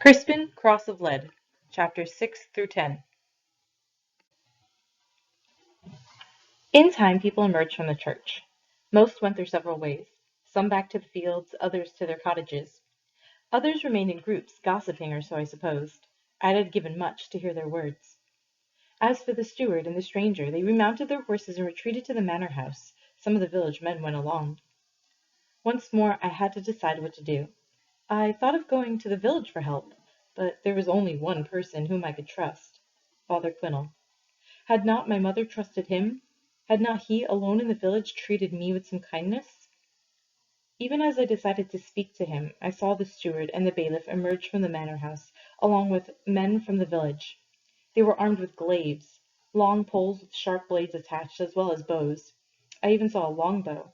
Crispin, Cross of Lead, Chapters 6 through 10. In time, people emerged from the church. Most went their several ways, some back to the fields, others to their cottages. Others remained in groups, gossiping, or so I supposed. I had given much to hear their words. As for the steward and the stranger, they remounted their horses and retreated to the manor house. Some of the village men went along. Once more I had to decide what to do. I thought of going to the village for help, but there was only one person whom I could trust, Father Quinnell. Had not my mother trusted him? Had not he alone in the village treated me with some kindness? Even as I decided to speak to him, I saw the steward and the bailiff emerge from the manor house, along with men from the village. They were armed with glaives, long poles with sharp blades attached, as well as bows. I even saw a longbow.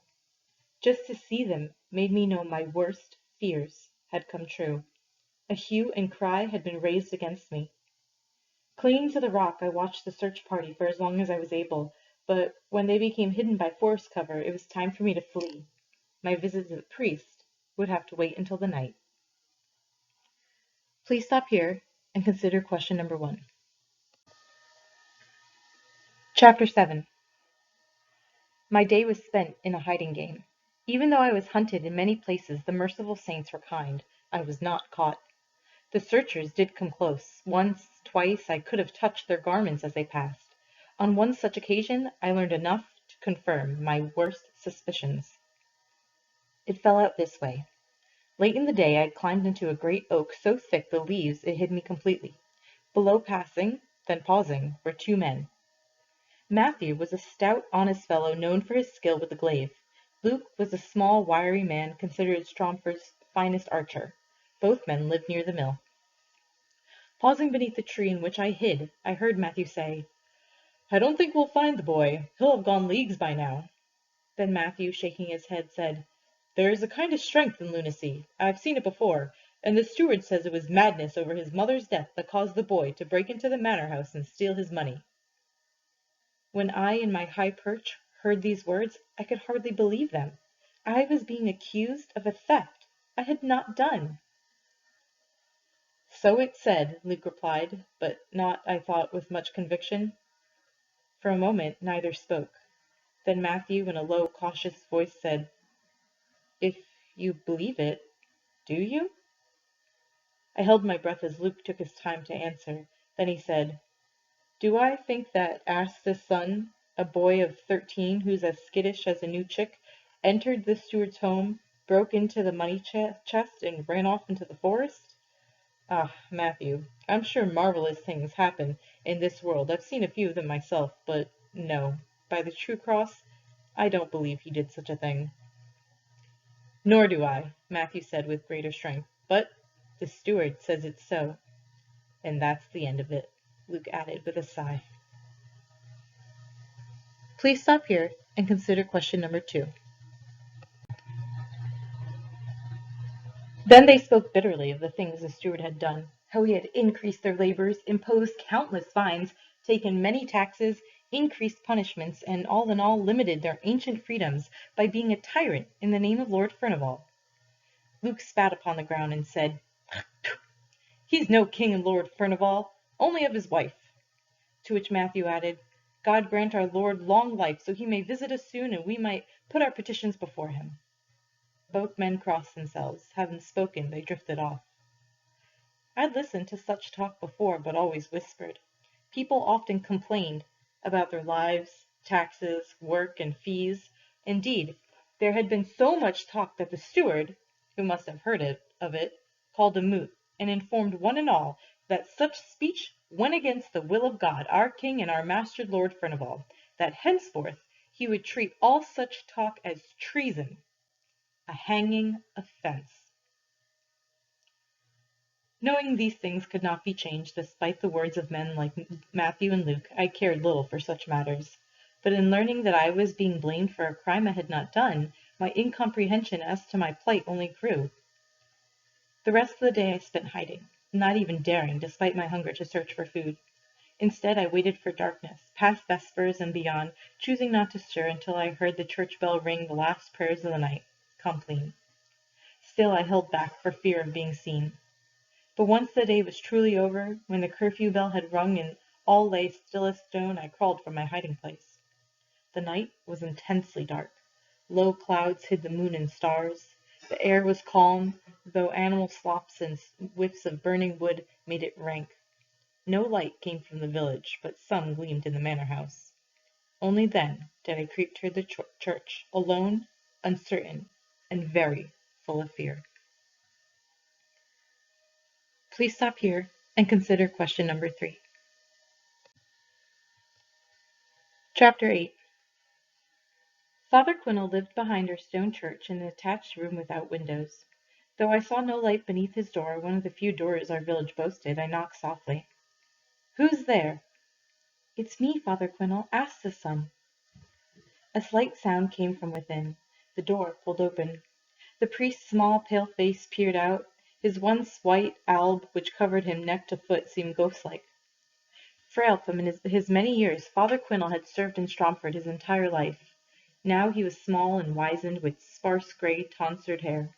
Just to see them made me know my worst fears had come true. A hue and cry had been raised against me. Clinging to the rock, I watched the search party for as long as I was able, but when they became hidden by forest cover, it was time for me to flee. My visit to the priest would have to wait until the night. Please stop here and consider question number 1. Chapter 7. My day was spent in a hiding game. Even though I was hunted in many places, the merciful saints were kind. I was not caught. The searchers did come close. Once, twice, I could have touched their garments as they passed. On one such occasion, I learned enough to confirm my worst suspicions. It fell out this way. Late in the day, I had climbed into a great oak so thick the leaves it hid me completely. Below passing, then pausing, were 2 men. Matthew was a stout, honest fellow known for his skill with the glaive. Luke was a small, wiry man considered Stromford's finest archer. Both men lived near the mill. Pausing beneath the tree in which I hid, I heard Matthew say, "I don't think we'll find the boy. He'll have gone leagues by now." Then Matthew, shaking his head, said, "There is a kind of strength in lunacy. I've seen it before, and the steward says it was madness over his mother's death that caused the boy to break into the manor house and steal his money." When I, in my high perch, heard these words, I could hardly believe them. I was being accused of a theft I had not done. "So it's said," Luke replied, but not, I thought, with much conviction. For a moment neither spoke. Then Matthew, in a low, cautious voice, said, "If you believe it, do you?" I held my breath as Luke took his time to answer. Then he said, "Do I think that Asth's son, a boy of 13 who's as skittish as a new chick, entered the steward's home, broke into the money chest, and ran off into the forest? Ah, Matthew, I'm sure marvelous things happen in this world. I've seen a few of them myself, but no, by the true cross, I don't believe he did such a thing." "Nor do I," Matthew said with greater strength, "but the steward says it's so. And that's the end of it," Luke added with a sigh. Please stop here and consider question number 2. Then they spoke bitterly of the things the steward had done, how he had increased their labors, imposed countless fines, taken many taxes, increased punishments, and all in all limited their ancient freedoms by being a tyrant in the name of Lord Furnival. Luke spat upon the ground and said, "He's no king and Lord Furnival, only of his wife." To which Matthew added, "God grant our Lord long life, so he may visit us soon, and we might put our petitions before him." Both men crossed themselves. Having spoken, they drifted off. I'd listened to such talk before, but always whispered. People often complained about their lives, taxes, work, and fees. Indeed, there had been so much talk that the steward, who must have heard of it, called a moot, and informed one and all that such speech went against the will of God, our King, and our master Lord Furnival, that henceforth he would treat all such talk as treason, a hanging offense. Knowing these things could not be changed, despite the words of men like Matthew and Luke, I cared little for such matters. But in learning that I was being blamed for a crime I had not done, my incomprehension as to my plight only grew. The rest of the day I spent hiding, not even daring, despite my hunger, to search for food. Instead, I waited for darkness, past vespers and beyond, choosing not to stir until I heard the church bell ring the last prayers of the night, Compline. Still I held back for fear of being seen. But once the day was truly over, when the curfew bell had rung and all lay still as stone, I crawled from my hiding place. The night was intensely dark. Low clouds hid the moon and stars. The air was calm, though animal slops and whiffs of burning wood made it rank. No light came from the village, but some gleamed in the manor house. Only then did I creep toward the church, alone, uncertain, and very full of fear. Please stop here and consider question number 3. Chapter 8. Father Quinnell lived behind our stone church in an attached room without windows. Though I saw no light beneath his door, one of the few doors our village boasted, I knocked softly. "Who's there?" "It's me, Father Quinnell. Ask the son." A slight sound came from within. The door pulled open. The priest's small, pale face peered out. His once white alb, which covered him neck to foot, seemed ghost-like. Frail from his many years, Father Quinnell had served in Stromford his entire life. Now he was small and wizened, with sparse grey tonsured hair.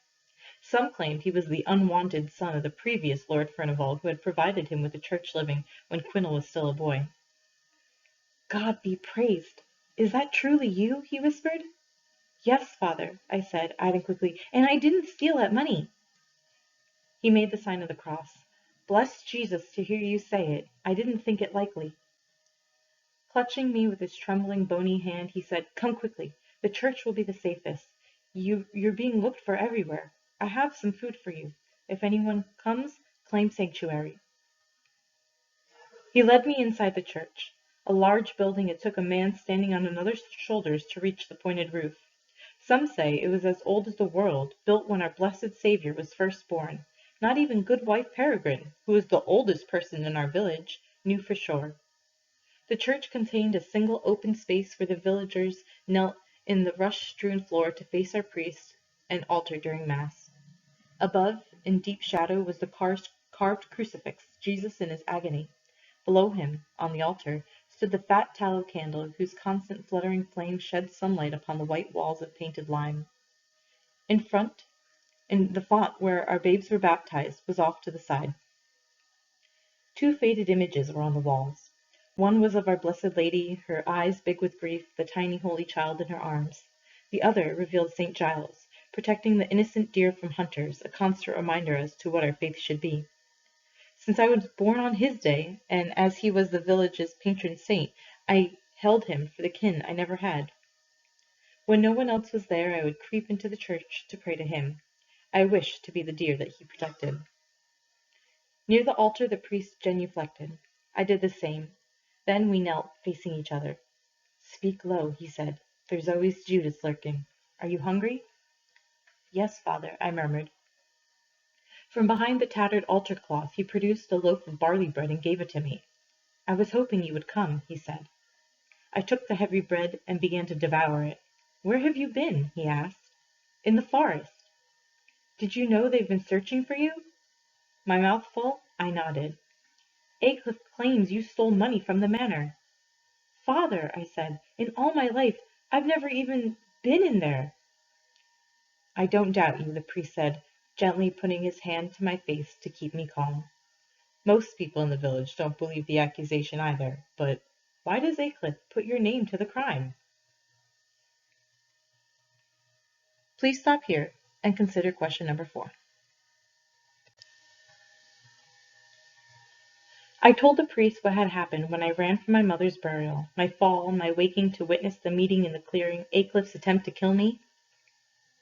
Some claimed he was the unwanted son of the previous Lord Furnival, who had provided him with a church living when Quinnell was still a boy. "God be praised! Is that truly you?" he whispered. "Yes, Father," I said, adding quickly, "and I didn't steal that money." He made the sign of the cross. "Bless Jesus to hear you say it. I didn't think it likely." Clutching me with his trembling, bony hand, he said, "Come quickly. The church will be the safest. You're being looked for everywhere. I have some food for you. If anyone comes, claim sanctuary." He led me inside the church. A large building, it took a man standing on another's shoulders to reach the pointed roof. Some say it was as old as the world, built when our blessed Saviour was first born. Not even Goodwife Peregrine, who was the oldest person in our village, knew for sure. The church contained a single open space where the villagers knelt in the rush-strewn floor to face our priest and altar during Mass. Above, in deep shadow, was the carved crucifix, Jesus in his agony. Below him, on the altar, stood the fat tallow candle, whose constant fluttering flame shed sunlight upon the white walls of painted lime. In front, in the font where our babes were baptized, was off to the side. 2 faded images were on the walls. One was of our Blessed Lady, her eyes big with grief, the tiny Holy Child in her arms. The other revealed St. Giles, protecting the innocent deer from hunters, a constant reminder as to what our faith should be. Since I was born on his day, and as he was the village's patron saint, I held him for the kin I never had. When no one else was there, I would creep into the church to pray to him. I wished to be the deer that he protected. Near the altar the priest genuflected. I did the same. Then we knelt, facing each other. "Speak low," he said. "There's always Judas lurking. Are you hungry?" "Yes, Father," I murmured. From behind the tattered altar cloth he produced a loaf of barley bread and gave it to me. "I was hoping you would come," he said. I took the heavy bread and began to devour it. "Where have you been?" he asked. "In the forest." "Did you know they've been searching for you?" My mouth full, I nodded. "Aycliffe claims you stole money from the manor." "Father," I said, "in all my life I've never even been in there." "I don't doubt you," the priest said, gently putting his hand to my face to keep me calm. "Most people in the village don't believe the accusation either, but why does Aycliffe put your name to the crime?" Please stop here and consider question number 4. I told the priest what had happened when I ran from my mother's burial, my fall, my waking to witness the meeting in the clearing, Aycliffe's attempt to kill me.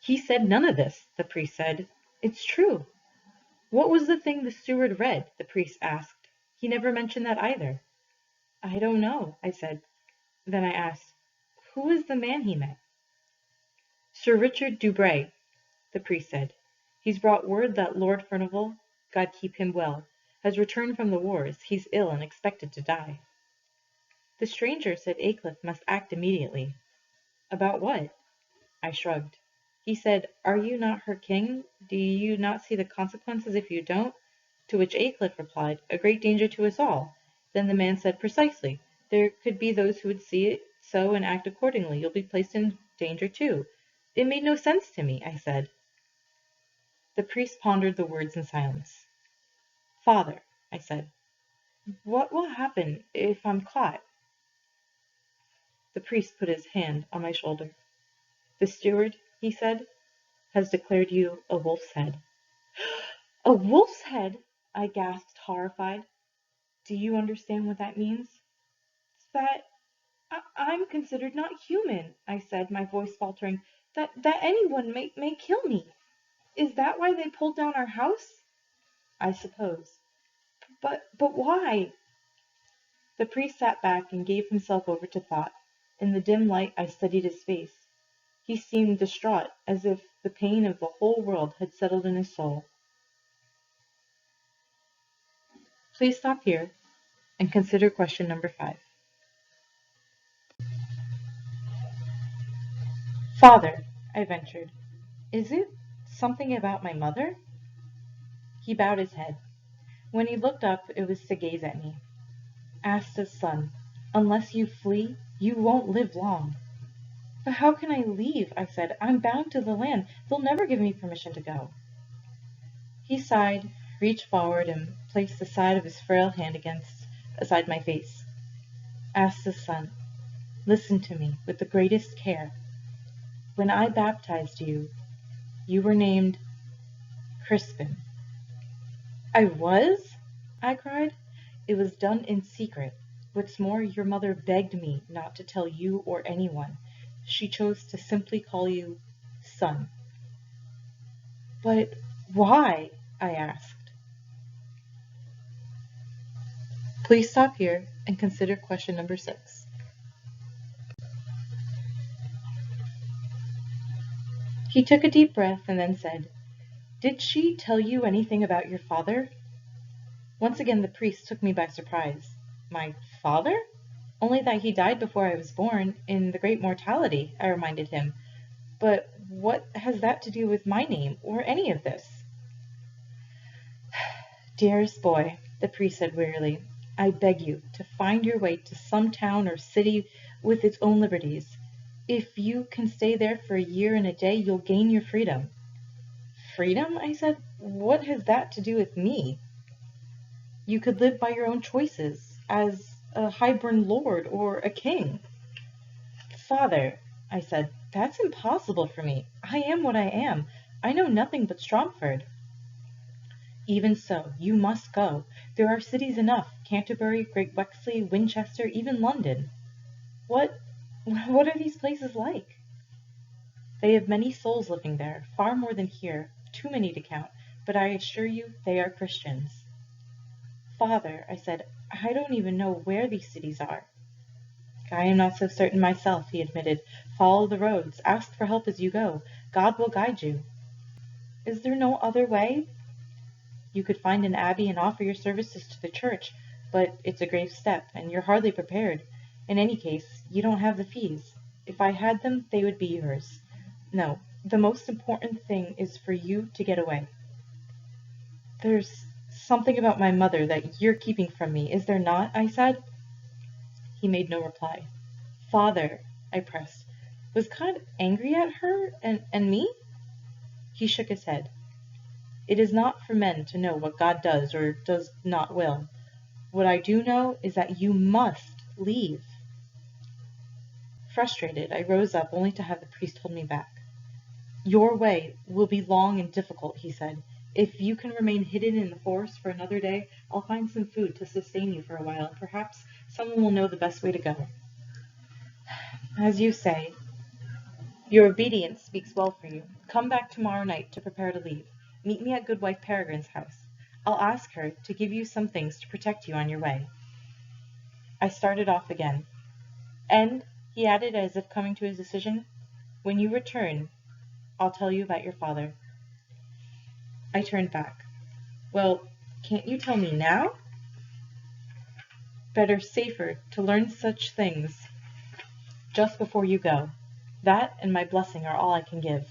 "He said none of this," the priest said. "It's true." "What was the thing the steward read?" the priest asked. "He never mentioned that either." "I don't know," I said. Then I asked, "Who is the man he met?" "Sir Richard Dubray," the priest said. "He's brought word that Lord Furnival, God keep him well, has returned from the wars. He's ill and expected to die." The stranger said Aycliffe must act immediately. "About what?" I shrugged. He said, "Are you not her king? Do you not see the consequences if you don't?" To which Aycliffe replied, "A great danger to us all." Then the man said, "Precisely. There could be those who would see it so and act accordingly. You'll be placed in danger too." "It made no sense to me," I said. The priest pondered the words in silence. Father, I said, what will happen if I'm caught? The priest put his hand on my shoulder. The steward, he said, has declared you a wolf's head. A wolf's head? I gasped, horrified. Do you understand what that means? It's that I'm considered not human, I said, my voice faltering. That anyone may kill me. Is that why they pulled down our house? I suppose. But why? The priest sat back and gave himself over to thought. In the dim light I studied his face. He seemed distraught, as if the pain of the whole world had settled in his soul. Please stop here and consider question number 5. Father, I ventured, is it something about my mother? He bowed his head. When he looked up, it was to gaze at me. Asta's son, unless you flee, you won't live long. But how can I leave? I said. I'm bound to the land. They'll never give me permission to go. He sighed, reached forward, and placed the side of his frail hand aside my face. Asta's son, listen to me with the greatest care. When I baptized you, you were named Crispin. I was? I cried. It was done in secret. What's more, your mother begged me not to tell you or anyone. She chose to simply call you son. But why? I asked. Please stop here and consider question number 6. He took a deep breath and then said, Did she tell you anything about your father? Once again the priest took me by surprise. My father? Only that he died before I was born, in the great mortality, I reminded him. But what has that to do with my name, or any of this? Dearest boy, the priest said wearily, I beg you to find your way to some town or city with its own liberties. If you can stay there for a year and a day, you'll gain your freedom. Freedom? I said. What has that to do with me? You could live by your own choices, as a highborn lord or a king. Father, I said, that's impossible for me. I am what I am. I know nothing but Stromford. Even so, you must go. There are cities enough, Canterbury, Great Wexley, Winchester, even London. What are these places like? They have many souls living there, far more than here, too many to count, but I assure you they are Christians. Father, I said, I don't even know where these cities are. I am not so certain myself, he admitted. Follow the roads, ask for help as you go. God will guide you. Is there no other way? You could find an abbey and offer your services to the church, but it's a grave step, and you're hardly prepared. In any case, you don't have the fees. If I had them, they would be yours. No, the most important thing is for you to get away. There's something about my mother that you're keeping from me, is there not? I said. He made no reply. Father, I pressed, was God angry at her and me? He shook his head. It is not for men to know what God does or does not will. What I do know is that you must leave. Frustrated, I rose up only to have the priest hold me back. Your way will be long and difficult, he said. If you can remain hidden in the forest for another day, I'll find some food to sustain you for a while, and perhaps someone will know the best way to go. As you say, your obedience speaks well for you. Come back tomorrow night to prepare to leave. Meet me at Goodwife Peregrine's house. I'll ask her to give you some things to protect you on your way. I started off again. And, he added as if coming to his decision, when you return, I'll tell you about your father. I turned back. Well, can't you tell me now? Better, safer, to learn such things just before you go. That and my blessing are all I can give.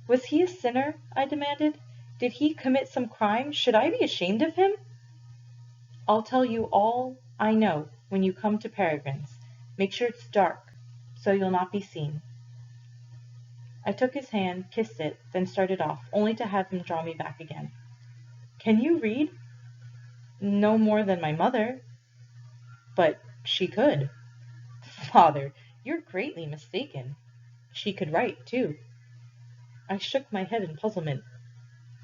Was he a sinner? I demanded. Did he commit some crime? Should I be ashamed of him? I'll tell you all I know when you come to Peregrine's. Make sure it's dark, so you'll not be seen. I took his hand, kissed it, then started off, only to have him draw me back again. Can you read? No more than my mother. But she could. Father, you're greatly mistaken. She could write, too. I shook my head in puzzlement.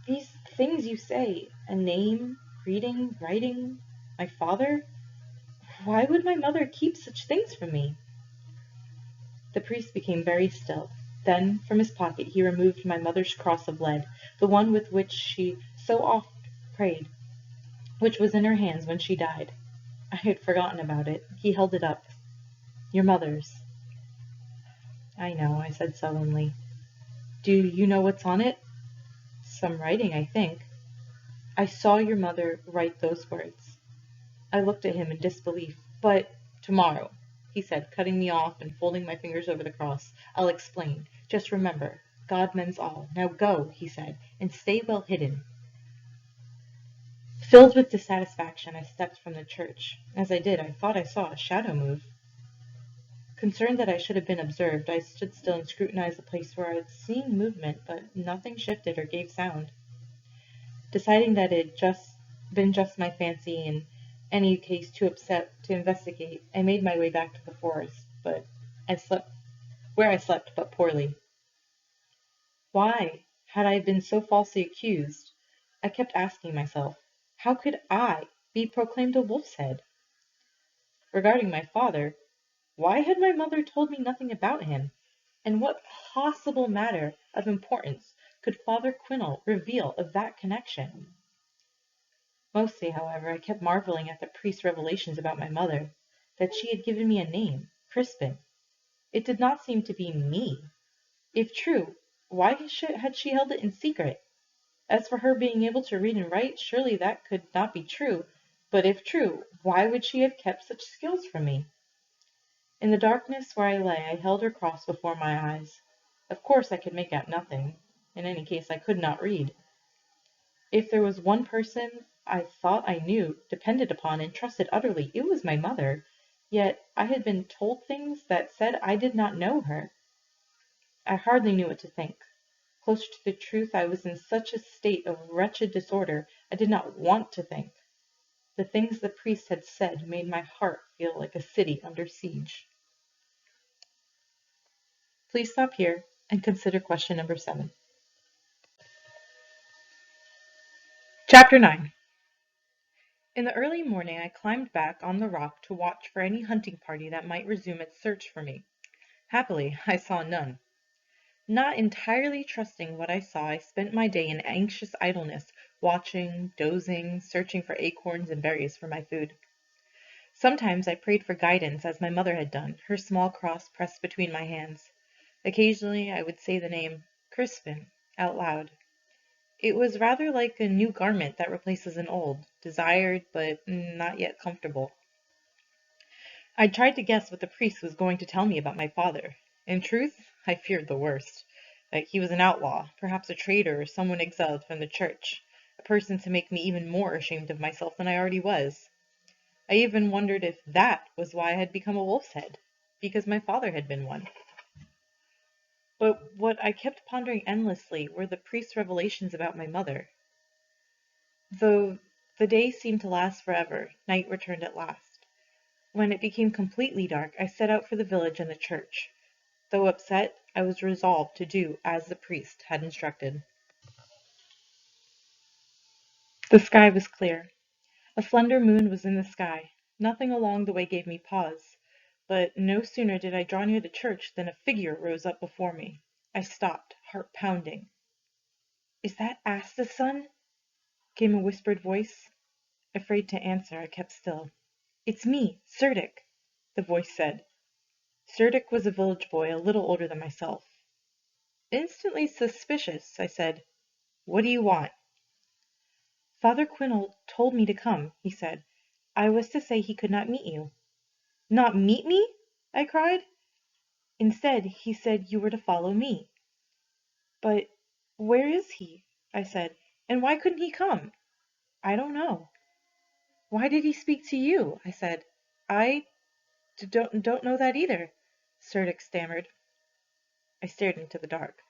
These things you say, a name, reading, writing, my father? Why would my mother keep such things from me? The priest became very still. Then, from his pocket, he removed my mother's cross of lead, the one with which she so oft prayed, which was in her hands when she died. I had forgotten about it. He held it up. Your mother's. I know, I said sullenly. Do you know what's on it? Some writing, I think. I saw your mother write those words. I looked at him in disbelief. But tomorrow, he said, cutting me off and folding my fingers over the cross. I'll explain. Just remember, God mends all. Now go, he said, and stay well hidden. Filled with dissatisfaction, I stepped from the church. As I did, I thought I saw a shadow move. Concerned that I should have been observed, I stood still and scrutinized the place where I had seen movement, but nothing shifted or gave sound. Deciding that it had been just my fancy, in any case too upset to investigate, I made my way back to the forest, where I slept but poorly. Why had I been so falsely accused? I kept asking myself, how could I be proclaimed a wolf's head? Regarding my father, why had my mother told me nothing about him? And what possible matter of importance could Father Quintal reveal of that connection? Mostly, however, I kept marveling at the priest's revelations about my mother, that she had given me a name, Crispin. It did not seem to be me. If true, why had she held it in secret? As for her being able to read and write, surely that could not be true. But if true, why would she have kept such skills from me? In the darkness where I lay, I held her cross before my eyes. Of course I could make out nothing. In any case, I could not read. If there was one person I thought I knew, depended upon, and trusted utterly, it was my mother. Yet I had been told things that said I did not know her. I hardly knew what to think. Closer to the truth, I was in such a state of wretched disorder, I did not want to think. The things the priest had said made my heart feel like a city under siege. Please stop here and consider question number 7. Chapter 9. In the early morning I climbed back on the rock to watch for any hunting party that might resume its search for me. Happily, I saw none. Not entirely trusting what I saw, I spent my day in anxious idleness, watching, dozing, searching for acorns and berries for my food. Sometimes I prayed for guidance, as my mother had done, her small cross pressed between my hands. Occasionally I would say the name Crispin out loud. It was rather like a new garment that replaces an old, desired but not yet comfortable. I tried to guess what the priest was going to tell me about my father. In truth, I feared the worst. That he was an outlaw, perhaps a traitor or someone exiled from the church, a person to make me even more ashamed of myself than I already was. I even wondered if that was why I had become a wolf's head, because my father had been one. But what I kept pondering endlessly were the priest's revelations about my mother. Though the day seemed to last forever, night returned at last. When it became completely dark, I set out for the village and the church. Though upset, I was resolved to do as the priest had instructed. The sky was clear. A slender moon was in the sky. Nothing along the way gave me pause. But no sooner did I draw near the church than a figure rose up before me. I stopped, heart pounding. "Is that Asta's son?" came a whispered voice. Afraid to answer, I kept still. "It's me, Cerdic," the voice said. Cerdic was a village boy, a little older than myself. Instantly suspicious, I said, "What do you want?" "Father Quintal told me to come," he said. "I was to say he could not meet you." "Not meet me?" I cried. "Instead, he said you were to follow me." "But where is he?" I said. "And why couldn't he come?" "I don't know." "Why did he speak to you?" I said. "I don't know that either," Cerdic stammered. I stared into the dark.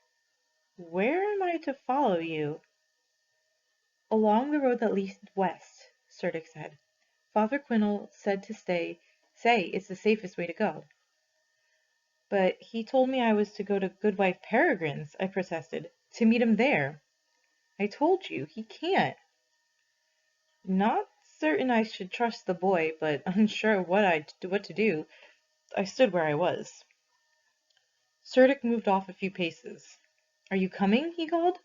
"Where am I to follow you?" "Along the road that leads west," Serdic said. Father Quinnell said to say it's the safest way to go. But he told me I was to go to Goodwife Peregrine's, I protested, to meet him there. I told you, he can't. Not certain I should trust the boy, but unsure what to do, I stood where I was. Serdic moved off a few paces. Are you coming? He called.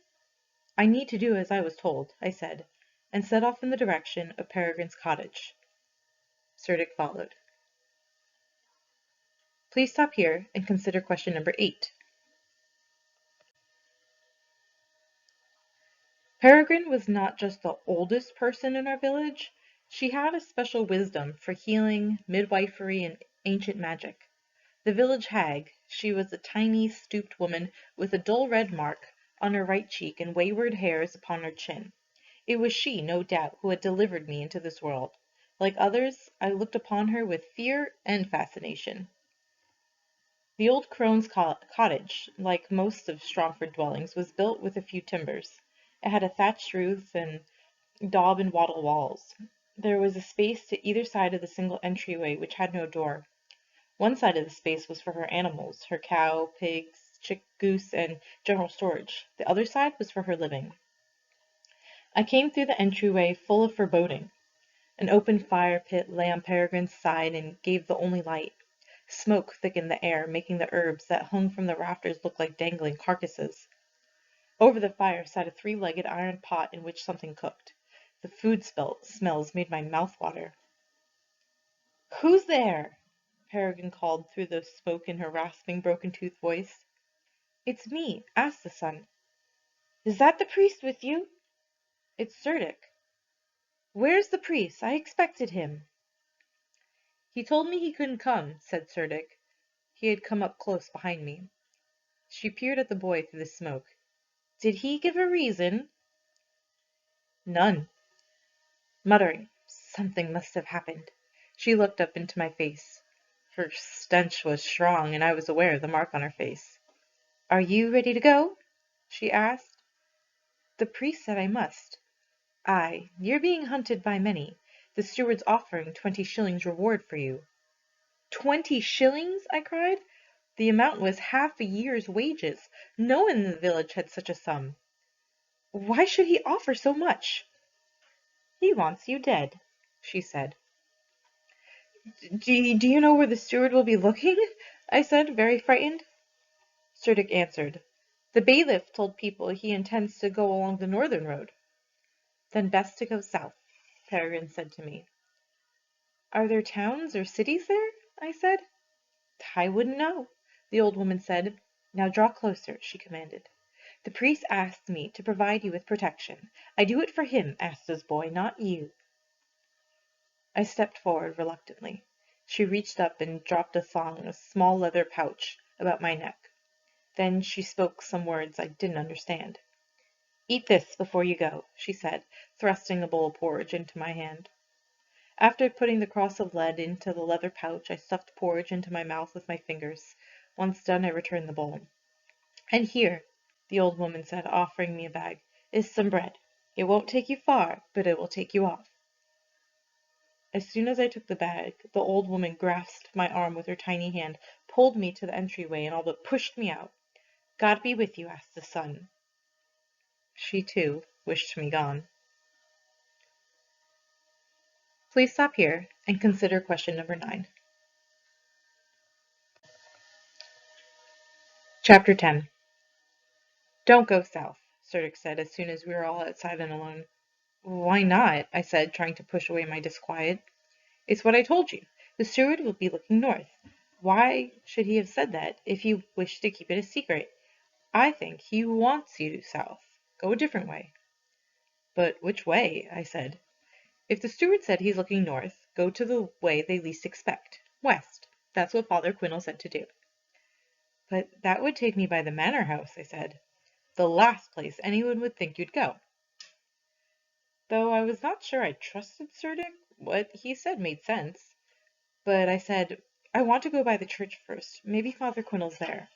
I need to do as I was told, I said, and set off in the direction of Peregrine's cottage. Serdic followed. Please stop here and consider question number 8. Peregrine was not just the oldest person in our village. She had a special wisdom for healing, midwifery, and ancient magic. The village hag, she was a tiny, stooped woman with a dull red mark on her right cheek and wayward hairs upon her chin. It was she, no doubt, who had delivered me into this world. Like others, I looked upon her with fear and fascination. The old crone's cottage, like most of Strongford dwellings, was built with a few timbers. It had a thatched roof and daub and wattle walls. There was a space to either side of the single entryway which had no door. One side of the space was for her animals, her cow, pigs, goose, and general storage. The other side was for her living. I came through the entryway full of foreboding. An open fire pit lay on Peregrine's side and gave the only light. Smoke thickened the air, making the herbs that hung from the rafters look like dangling carcasses. Over the fire sat a 3-legged iron pot in which something cooked. The food smells made my mouth water. "Who's there?" Peregrine called through the smoke in her rasping, broken-toothed voice. "It's me, asked the sun." "Is that the priest with you?" "It's Serdic." "Where's the priest? I expected him." "He told me he couldn't come," said Serdic. He had come up close behind me. She peered at the boy through the smoke. "Did he give a reason?" "None." Muttering, "Something must have happened," she looked up into my face. Her stench was strong, and I was aware of the mark on her face. "Are you ready to go?" she asked. "The priest said I must." "Aye, you're being hunted by many. The steward's offering 20 shillings reward for you." 20 shillings? I cried. The amount was half a year's wages. No one in the village had such a sum. "Why should he offer so much?" "He wants you dead," she said. Do you know where the steward will be looking?" I said, very frightened. Serdic answered, "The bailiff told people he intends to go along the northern road." "Then best to go south," Peregrine said to me. "Are there towns or cities there?" I said. "I wouldn't know," the old woman said. "Now draw closer," she commanded. "The priest asked me to provide you with protection. I do it for him, Asta's boy, not you." I stepped forward reluctantly. She reached up and dropped a thong, a small leather pouch, about my neck. Then she spoke some words I didn't understand. "Eat this before you go," she said, thrusting a bowl of porridge into my hand. After putting the cross of lead into the leather pouch, I stuffed porridge into my mouth with my fingers. Once done, I returned the bowl. "And here," the old woman said, offering me a bag, "is some bread. It won't take you far, but it will take you off." As soon as I took the bag, the old woman grasped my arm with her tiny hand, pulled me to the entryway, and all but pushed me out. "God be with you," asked the sun. She, too, wished me gone. Please stop here and consider question number 9. Chapter 10. "Don't go south," Serdic said as soon as we were all outside and alone. "Why not?" I said, trying to push away my disquiet. "It's what I told you. The steward will be looking north. Why should he have said that, if he wished to keep it a secret? I think he wants you south. Go a different way." "But which way?" I said. "If the steward said he's looking north, go to the way they least expect. West. That's what Father Quinnell said to do." "But that would take me by the manor house," I said. "The last place anyone would think you'd go." Though I was not sure I trusted Serdic, what he said made sense. But I said, "I want to go by the church first. Maybe Father Quinnell's there."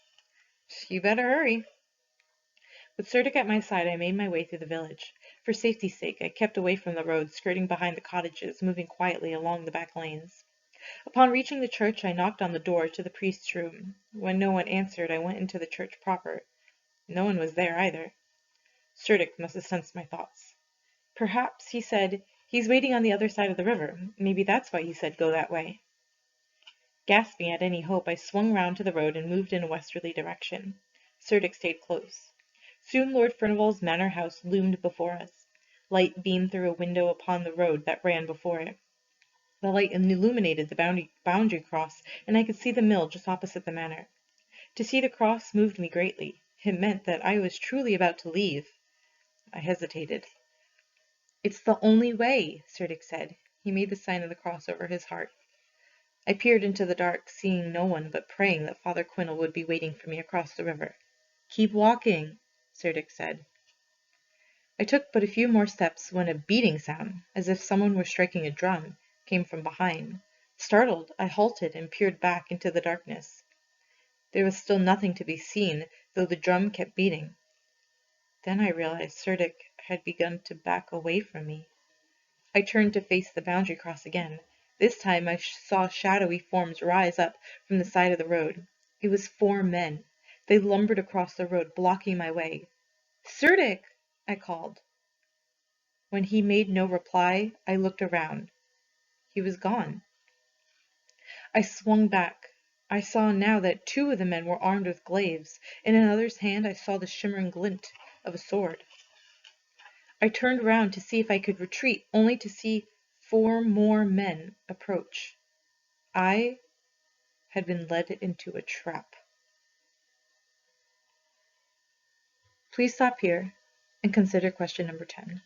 "You better hurry." With Serdic at my side, I made my way through the village. For safety's sake, I kept away from the road, skirting behind the cottages, moving quietly along the back lanes. Upon reaching the church, I knocked on the door to the priest's room. When no one answered, I went into the church proper. No one was there either. Cerdic must have sensed my thoughts. Perhaps, he said, he's waiting on the other side of the river. Maybe that's why he said go that way. Gasping at any hope, I swung round to the road and moved in a westerly direction. Cerdic stayed close. Soon Lord Furnival's manor house loomed before us. Light beamed through a window upon the road that ran before it. The light illuminated the boundary cross, and I could see the mill just opposite the manor. To see the cross moved me greatly. It meant that I was truly about to leave. I hesitated. "It's the only way," Cerdic said. He made the sign of the cross over his heart. I peered into the dark, seeing no one, but praying that Father Quinnell would be waiting for me across the river. "Keep walking," Cerdic said. I took but a few more steps when a beating sound, as if someone were striking a drum, came from behind. Startled, I halted and peered back into the darkness. There was still nothing to be seen, though the drum kept beating. Then I realized Cerdic had begun to back away from me. I turned to face the boundary cross again. This time I saw shadowy forms rise up from the side of the road. It was 4 men. They lumbered across the road, blocking my way. "Cerdic!" I called. When he made no reply, I looked around. He was gone. I swung back. I saw now that 2 of the men were armed with glaives. In another's hand I saw the shimmering glint of a sword. I turned round to see if I could retreat, only to see 4 more men approach. I had been led into a trap. Please stop here and consider question number 10.